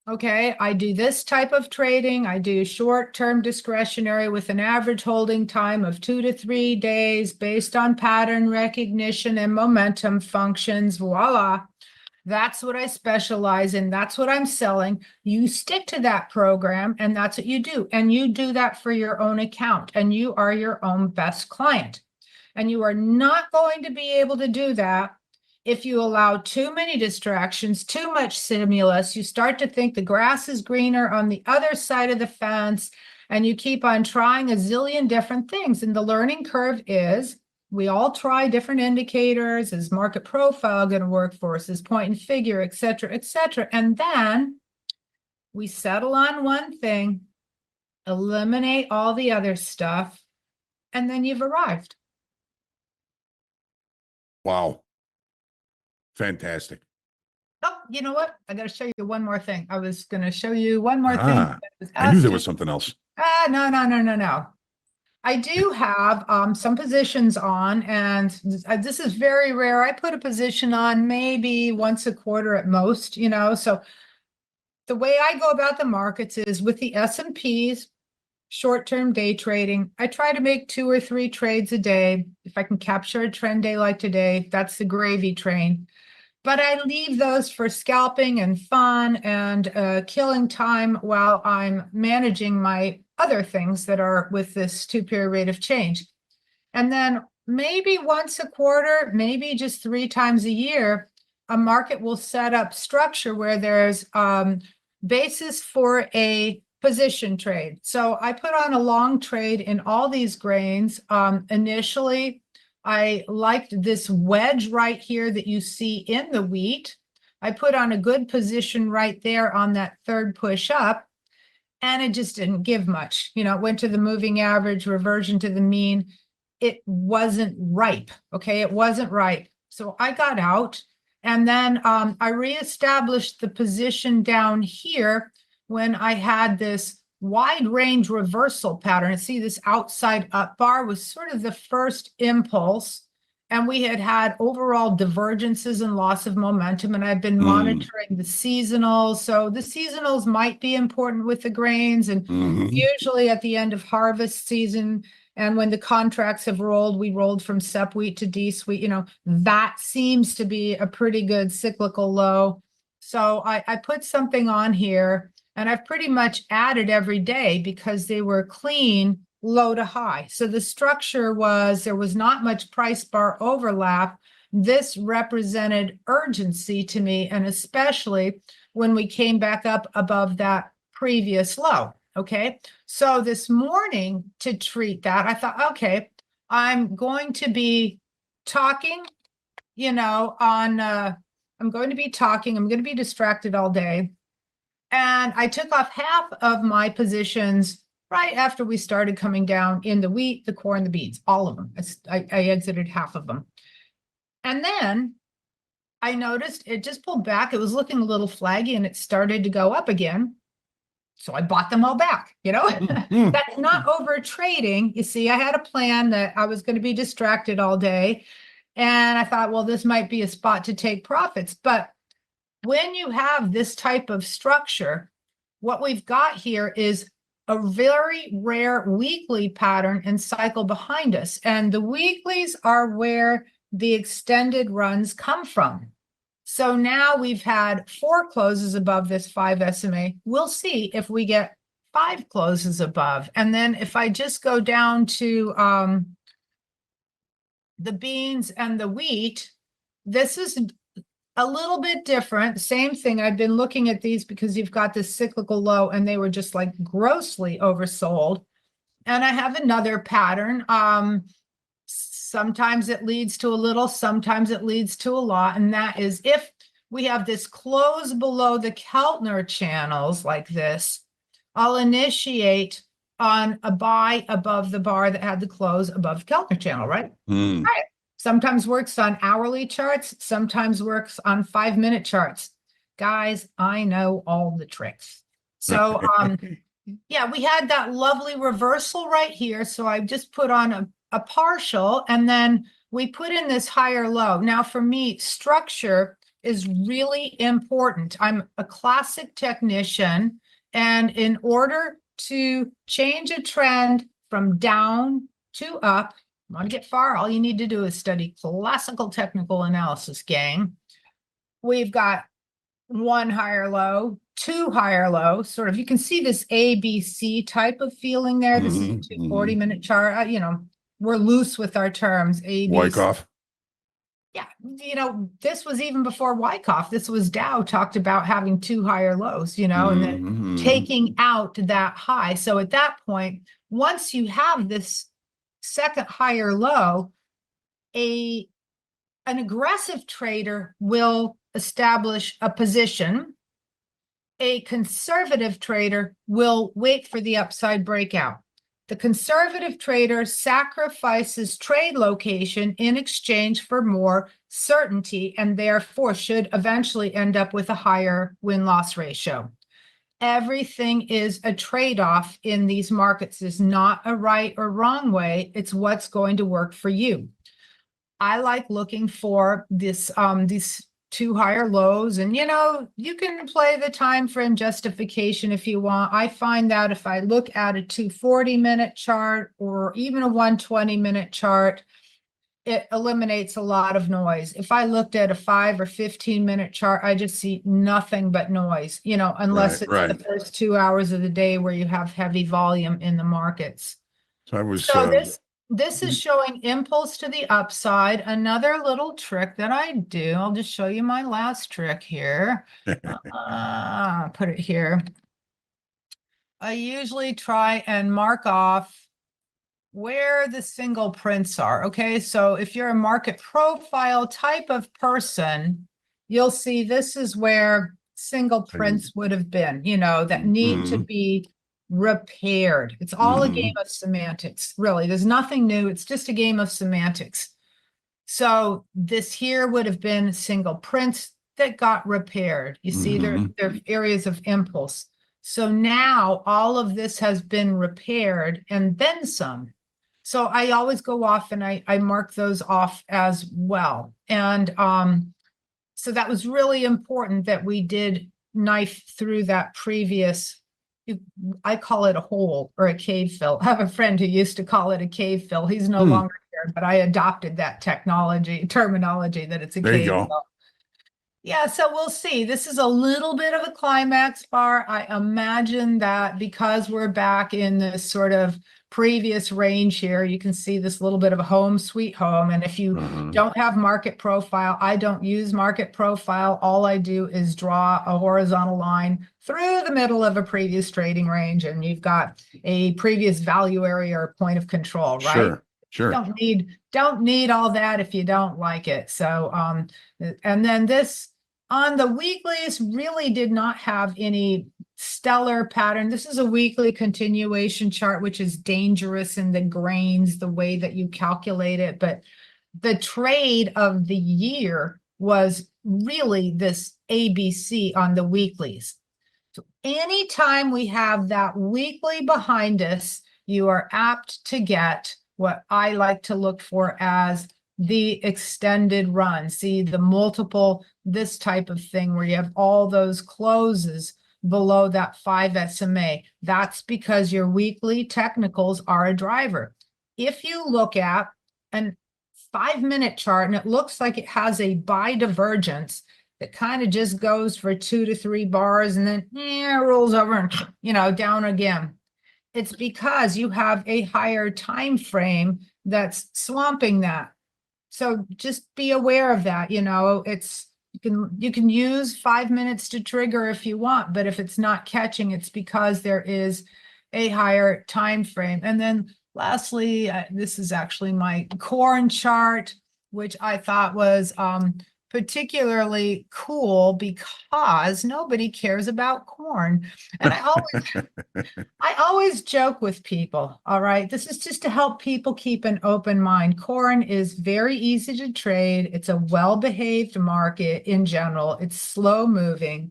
okay, I do this type of trading. I do short-term discretionary with an average holding time of 2 to 3 days based on pattern recognition and momentum functions. Voila. That's what I specialize in. That's what I'm selling. You stick to that program and that's what you do. And you do that for your own account and you are your own best client. And you are not going to be able to do that if you allow too many distractions, too much stimulus. You start to think the grass is greener on the other side of the fence, and you keep on trying a zillion different things. And the learning curve is we all try different indicators. Is market profile going to work for us? Is point and figure, et cetera, et cetera. And then we settle on one thing, eliminate all the other stuff, and then you've arrived. Wow. Fantastic. Oh, you know what? I got to show you one more thing. I was going to show you one more thing. Ah, I knew there was something else. No, no, no, no, no. I do have some positions on, and this is very rare. I put a position on maybe once a quarter at most, you know. So the way I go about the markets is with the S&Ps, short-term day trading. I try to make 2 or 3 trades a day. If I can capture a trend day like today, that's the gravy train. But I leave those for scalping and fun and killing time while I'm managing my other things that are with this 2-period rate of change. And then maybe once a quarter, maybe just 3 times a year, a market will set up structure where there's basis for a position trade. So I put on a long trade in all these grains. Initially, I liked this wedge right here that you see in the wheat. I put on a good position right there on that third push up, and it just didn't give much. You know, it went to the moving average, reversion to the mean. It wasn't ripe. Okay, it wasn't ripe. So I got out, and then I reestablished the position down here when I had this wide range reversal pattern. See, this outside up bar was sort of the first impulse, and we had overall divergences and loss of momentum, and I've been monitoring the seasonals. So the seasonals might be important with the grains, and usually at the end of harvest season, and when the contracts have rolled, we rolled from sep wheat to DC wheat, you know, that seems to be a pretty good cyclical low. So I put something on here, and I've pretty much added every day because they were clean low to high. So the structure was, there was not much price bar overlap. This represented urgency to me, and especially when we came back up above that previous low. Okay. So this morning, to treat that, I thought, okay, I'm going to be talking, you know, I'm going to be distracted all day. And I took off half of my positions right after we started coming down in the wheat, the corn, the beans, all of them. I exited half of them. And then I noticed it just pulled back. It was looking a little flaggy, and it started to go up again. So I bought them all back, you know. That's not over trading. You see, I had a plan that I was going to be distracted all day. And I thought, well, this might be a spot to take profits. But when you have this type of structure, what we've got here is a very rare weekly pattern and cycle behind us. And the weeklies are where the extended runs come from. So now we've had 4 closes above this 5 SMA. We'll see if we get 5 closes above. And then if I just go down to the beans and the wheat, this is a little bit different. Same thing. I've been looking at these because you've got this cyclical low, and they were just like grossly oversold. And I have another pattern. Sometimes it leads to a little, sometimes it leads to a lot. And that is if we have this close below the Keltner channels like this, I'll initiate on a buy above the bar that had the close above Keltner channel, right? All right. Sometimes works on hourly charts, sometimes works on 5-minute charts. Guys, I know all the tricks. So yeah, we had that lovely reversal right here. So I just put on a partial, and then we put in this higher low. Now for me, structure is really important. I'm a classic technician, and in order to change a trend from down to up, want to get far, all you need to do is study classical technical analysis, gang. We've got 1 higher low, 2 higher low, sort of, you can see this ABC type of feeling there. This is a 40-minute chart. You know, we're loose with our terms. Wyckoff. Yeah, you know, this was even before Wyckoff. This was Dow talked about having 2 higher lows, you know, and then taking out that high. So at that point, once you have this second higher low, an aggressive trader will establish a position. A conservative trader will wait for the upside breakout. The conservative trader sacrifices trade location in exchange for more certainty and therefore should eventually end up with a higher win-loss ratio. Everything is a trade-off in these markets. There's not a right or wrong way. It's what's going to work for you. I like looking for these two higher lows, and you can play the time frame justification if you want. I find that if I look at a 240-minute chart or even a 120-minute chart, it eliminates a lot of noise. If I looked at a 5 or 15-minute chart, I just see nothing but noise, unless it's the first 2 hours of the day where you have heavy volume in the markets. So this is showing impulse to the upside. Another little trick that I do, I'll just show you my last trick here. Put it here. I usually try and mark off where the single prints are. Okay, so if you're a market profile type of person, you'll see this is where single prints would have been, that need to be repaired. It's all a game of semantics, really. There's nothing new. It's just a game of semantics. So this here would have been single prints that got repaired. You see, they're areas of impulse. So now all of this has been repaired and then some. So I always go off and I mark those off as well. And so that was really important that we did knife through that previous, I call it a hole or a cave fill. I have a friend who used to call it a cave fill. He's no longer here, but I adopted that terminology that it's a cave fill. Yeah, so we'll see. This is a little bit of a climax bar. I imagine that because we're back in this sort of previous range here, you can see this little bit of a home sweet home. And if you don't have market profile, I don't use market profile. All I do is draw a horizontal line through the middle of a previous trading range, and you've got a previous value area or point of control, right? Sure. Don't need all that if you don't like it. So, and then this on the weeklies really did not have any stellar pattern. This is a weekly continuation chart, which is dangerous in the grains, the way that you calculate it. But the trade of the year was really this ABC on the weeklies. So anytime we have that weekly behind us, you are apt to get what I like to look for as the extended run. See the multiple, this type of thing where you have all those closes below that 5 SMA. That's because your weekly technicals are a driver. If you look at an 5-minute chart and it looks like it has a bi-divergence that kind of just goes for 2 to 3 bars and then rolls over and down again, it's because you have a higher time frame that's swamping that. So just be aware of that. It's you can use 5 minutes to trigger if you want, but if it's not catching, it's because there is a higher time frame. And then lastly, this is actually my corn chart, which I thought was particularly cool because nobody cares about corn. And I always joke with people, all right? This is just to help people keep an open mind. Corn is very easy to trade. It's a well-behaved market in general. It's slow moving.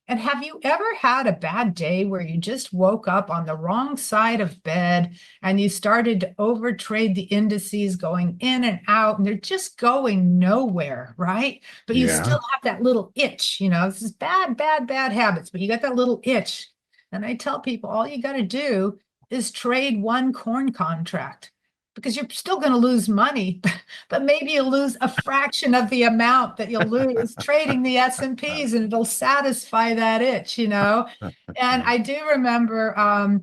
And have you ever had a bad day where you just woke up on the wrong side of bed and you started to overtrade the indices going in and out and they're just going nowhere, right? But you still have that little itch, this is bad habits, but you got that little itch. And I tell people, all you got to do is trade one corn contract, because you're still going to lose money, but maybe you'll lose a fraction of the amount that you'll lose trading the S&Ps, and it'll satisfy that itch, And I do remember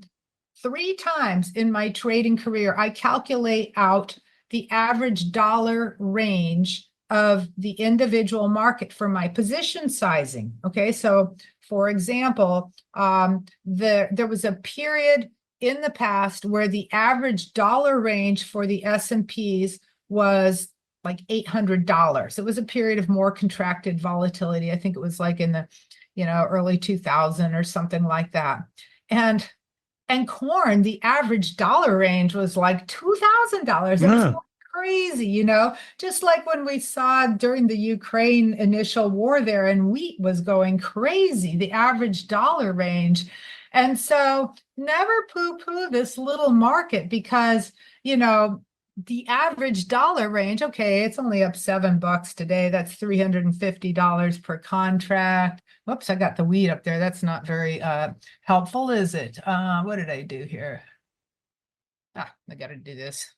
3 times in my trading career, I calculate out the average dollar range of the individual market for my position sizing. Okay, so for example, there was a period in the past where the average dollar range for the S&Ps was like $800. It was a period of more contracted volatility. I think it was like in the early 2000 or something like that. And And corn, the average dollar range was like $2,000. It was Yeah. crazy, you know, just like when we saw during the Ukraine initial war there, and wheat was going crazy, the average dollar range. And so never poo-poo this little market, because, you know, the average dollar range, okay, it's only up $7 today. That's $350 per contract. Whoops, I got the wheat up there. That's not very helpful, is it? What did I do here? I got to do this.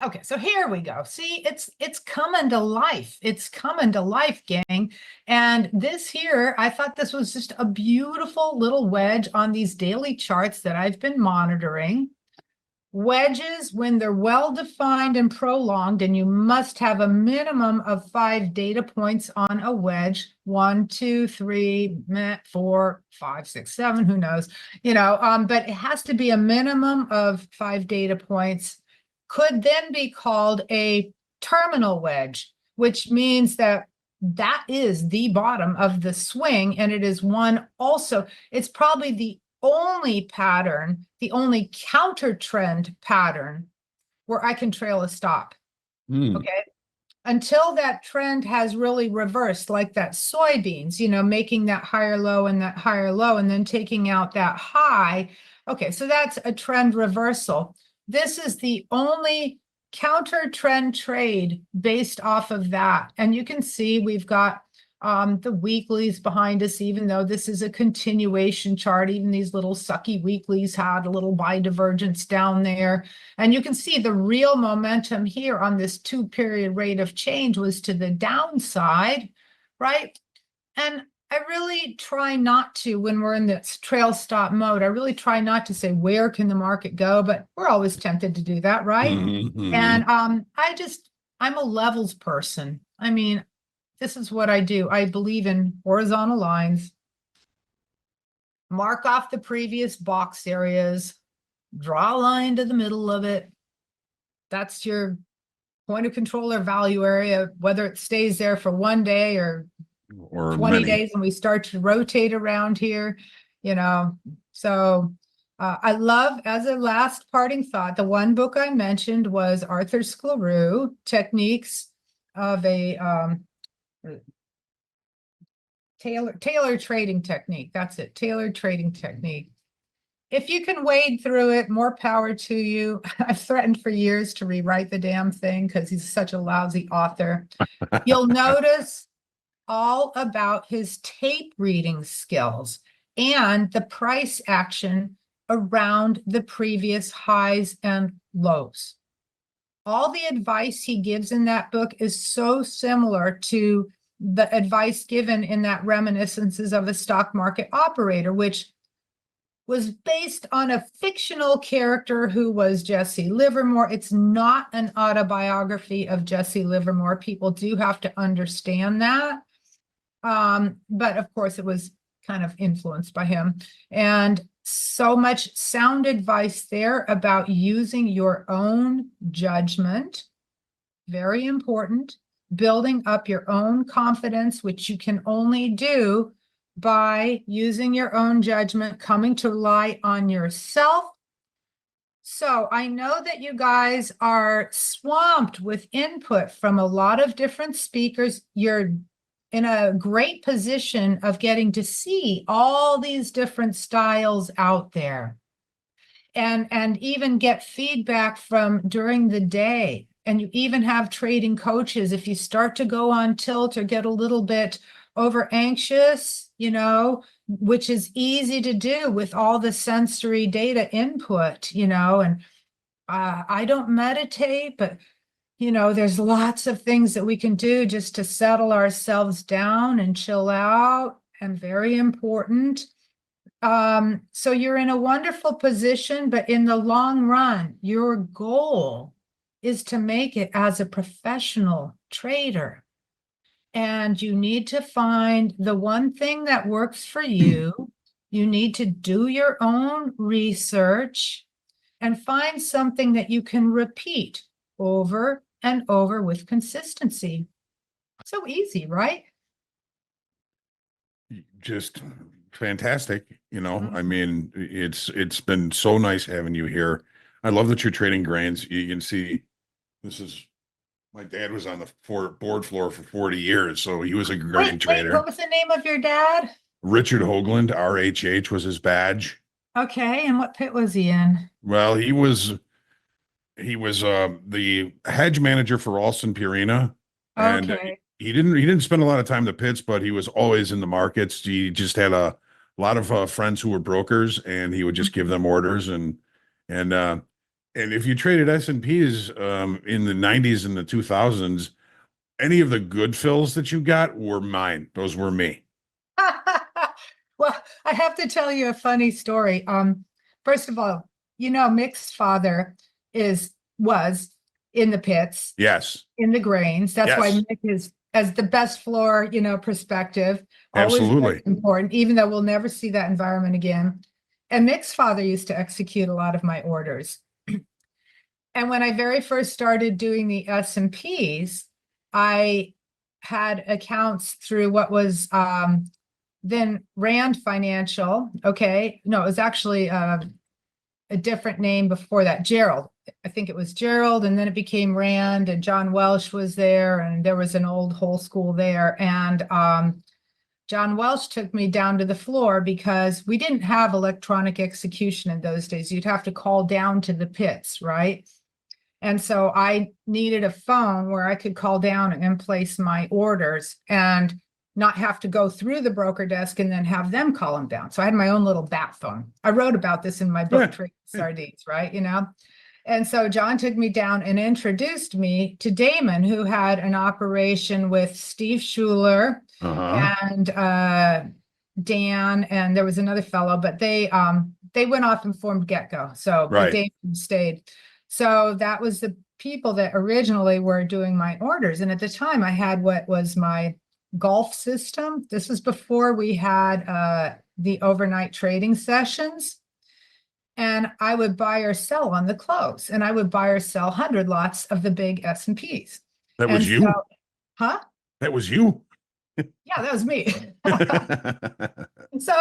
Okay, so here we go. See, it's coming to life. It's coming to life, gang. And this here, I thought this was just a beautiful little wedge on these daily charts that I've been monitoring. Wedges, when they're well-defined and prolonged, and you must have a minimum of 5 data points on a wedge, 1, 2, 3, 4, 5, 6, 7, who knows, you know, but it has to be a minimum of 5 data points, could then be called a terminal wedge, which means that that is the bottom of the swing, and it is one also, it's probably the only pattern, the only counter trend pattern where I can trail a stop. Okay. Until that trend has really reversed, like that soybeans, you know, making that higher low and that higher low, and then taking out that high. Okay. So that's a trend reversal. This is the only counter trend trade based off of that. And you can see we've got the weeklies behind us, even though this is a continuation chart. Even these little sucky weeklies had a little bi-divergence down there. And you can see the real momentum here on this 2-period rate of change was to the downside, right? And I really try not to, when we're in this trail stop mode, I really try not to say, where can the market go? But we're always tempted to do that, right? And I'm a levels person. I mean, this is what I do. I believe in horizontal lines. Mark off the previous box areas, draw a line to the middle of it. That's your point of control or value area, whether it stays there for 1 day or 20 many days, and we start to rotate around here, you know. So I love, as a last parting thought, the one book I mentioned was Arthur Scleroux, Techniques of a Taylor trading technique. That's it. Tailored trading technique. If you can wade through it, more power to you. I've threatened for years to rewrite the damn thing because he's such a lousy author. You'll notice all about his tape reading skills and the price action around the previous highs and lows. All the advice he gives in that book is so similar to the advice given in that Reminiscences of a Stock Market Operator, which was based on a fictional character who was Jesse Livermore. It's not an autobiography of Jesse Livermore. People do have to understand that. But of course, it was kind of influenced by him. And so much sound advice there about using your own judgment. Very important. Building up your own confidence, which you can only do by using your own judgment, coming to rely on yourself. So I know that you guys are swamped with input from a lot of different speakers. You're in a great position of getting to see all these different styles out there, and even get feedback from during the day. And you even have trading coaches. If you start to go on tilt or get a little bit over anxious, you know, which is easy to do with all the sensory data input, you know, and I don't meditate, but you know, there's lots of things that we can do just to settle ourselves down and chill out, and very important. So you're in a wonderful position, but in the long run, your goal is to make it as a professional trader. And you need to find the one thing that works for you. You need to do your own research and find something that you can repeat over and over with consistency. So easy, right? just fantastic. You know, I Mhm. mean, it's been so nice having you here. I love that you're trading grains. You can see this is my dad was on the board floor for 40 years, so he was a grain Wait, what trader. was the name of your dad? Richard Hoagland, RHH was his badge. Okay, and what pit was he in? Well, he was the hedge manager for Alston Purina, and Okay. he didn't spend a lot of time in the pits, but he was always in the markets. He just had a lot of friends who were brokers, and he would just give them orders and uh and if you traded S&Ps in the 90s and the 2000s, any of the good fills that you got were mine. Those were me. Well, I have to tell you a funny story. First of all, Mick's father was in the pits, Yes. in the grains. That's why Yes. Mick is as the best floor, perspective, always very Absolutely. important, even though we'll never see that environment again. And Mick's father used to execute a lot of my orders. And when I very first started doing the S&Ps, I had accounts through what was then Rand Financial. Okay. No, it was actually a different name before that, Gerald. I think it was Gerald, and then it became Rand, and John Welsh was there, and there was an old whole school there. And John Welsh took me down to the floor because we didn't have electronic execution in those days. You'd have to call down to the pits, right? And so I needed a phone where I could call down and place my orders and not have to go through the broker desk and then have them call them down. So I had my own little bat phone. I wrote about this in my book, Yeah. Trading Sardines, right? And so John took me down and introduced me to Damon, who had an operation with Steve Schuler Uh-huh. and Dan, and there was another fellow, but they went off and formed Get-Go. So, but Right. Damon stayed. So that was the people that originally were doing my orders. And at the time I had what was my golf system. This was before we had the overnight trading sessions. And I would buy or sell on the close, and I would buy or sell 100 lots of the big S&Ps. That And was so, you. huh? That was you. Yeah, that was me. So,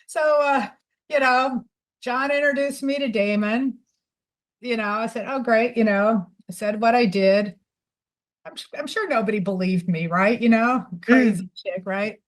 so, John introduced me to Damon. I said, oh, great. I said what I did. I'm sure nobody believed me, right? Crazy chick, right?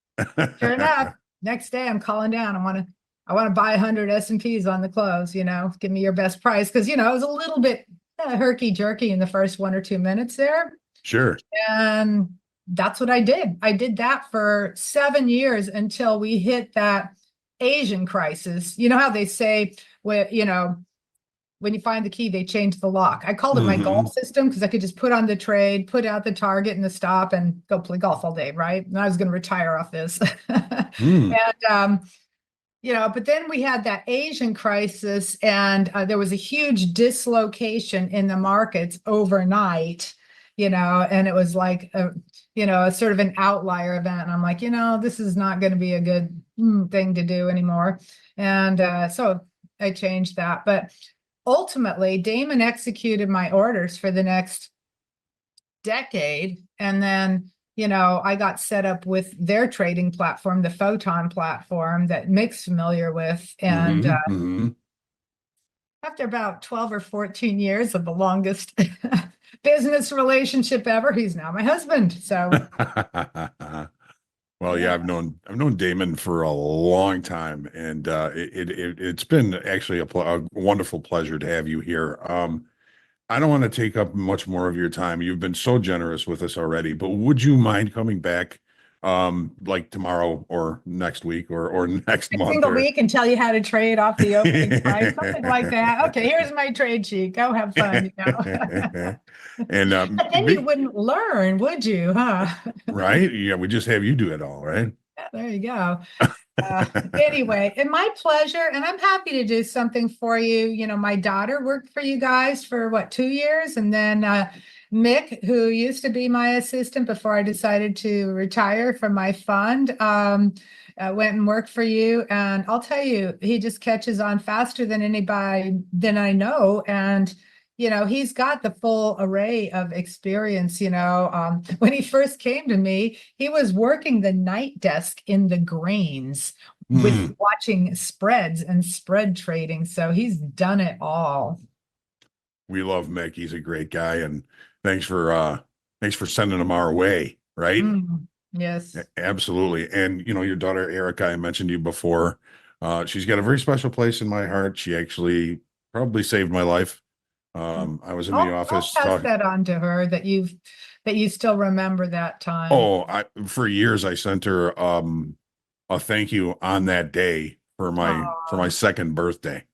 Sure enough, next day I'm calling down. I want to buy 100 S&Ps on the close, give me your best price. Cause it was a little bit herky jerky in the first 1 or 2 minutes there. Sure. And that's what I did. I did that for 7 years until we hit that Asian crisis. You know how they say, when you find the key, they change the lock. I called it my golf system because I could just put on the trade, put out the target and the stop, and go play golf all day, right? And I was going to retire off this. And but then we had that Asian crisis, and there was a huge dislocation in the markets overnight. And it was like a sort of an outlier event. And I'm like, this is not going to be a good thing to do anymore. And so I changed that. But ultimately, Damon executed my orders for the next decade. And then, I got set up with their trading platform, the Photon platform that Mick's familiar with. And after about 12 or 14 years of the longest business relationship ever, he's now my husband. So well, yeah, I've known Damon for a long time, and it's been actually a wonderful pleasure to have you here. I don't want to take up much more of your time. You've been so generous with us already, but would you mind coming back like tomorrow or next week or next a month single or week and tell you how to trade off the opening price, something like that. Okay, here's my trade sheet. Go have fun. and But then you wouldn't learn, would you? Huh? right? Yeah, we just have you do it all, right? Yeah, there you go. Anyway, and my pleasure, and I'm happy to do something for you. My daughter worked for you guys for what, 2 years, and then Mick, who used to be my assistant before I decided to retire from my fund, went and worked for you. And I'll tell you, he just catches on faster than anybody than I know. And you know, he's got the full array of experience, you know. When he first came to me, he was working the night desk in the grains with Mm, watching spreads and spread trading. So he's done it all. we love Mick. He's a great guy, and thanks for sending him our way, right? Yes. Absolutely. And your daughter Erica, I mentioned to you before. She's got a very special place in my heart. She actually probably saved my life. I was in the I'll office pass talking. that on to her that you still remember that time. Oh, for years I sent her a thank you on that day for my Oh, second birthday.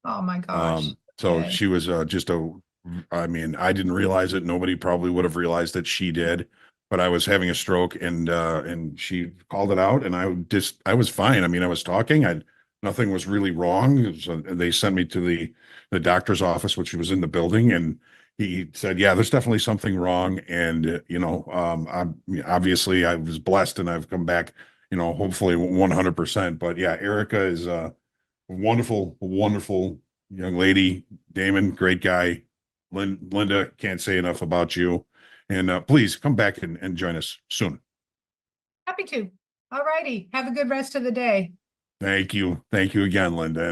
oh my gosh. So Okay. she was I mean, I didn't realize it. Nobody probably would have realized that she did, but I was having a stroke and she called it out and I was fine. I mean, I was talking, nothing was really wrong. So they sent me to the doctor's office, which was in the building, and he said, yeah, there's definitely something wrong. And, obviously I was blessed and I've come back, hopefully 100%. But yeah, Erica is a wonderful, wonderful young lady. Damon, great guy. Linda, can't say enough about you. And please come back and join us soon. Happy to. All righty. Have a good rest of the day. Thank you. Thank you again, Linda.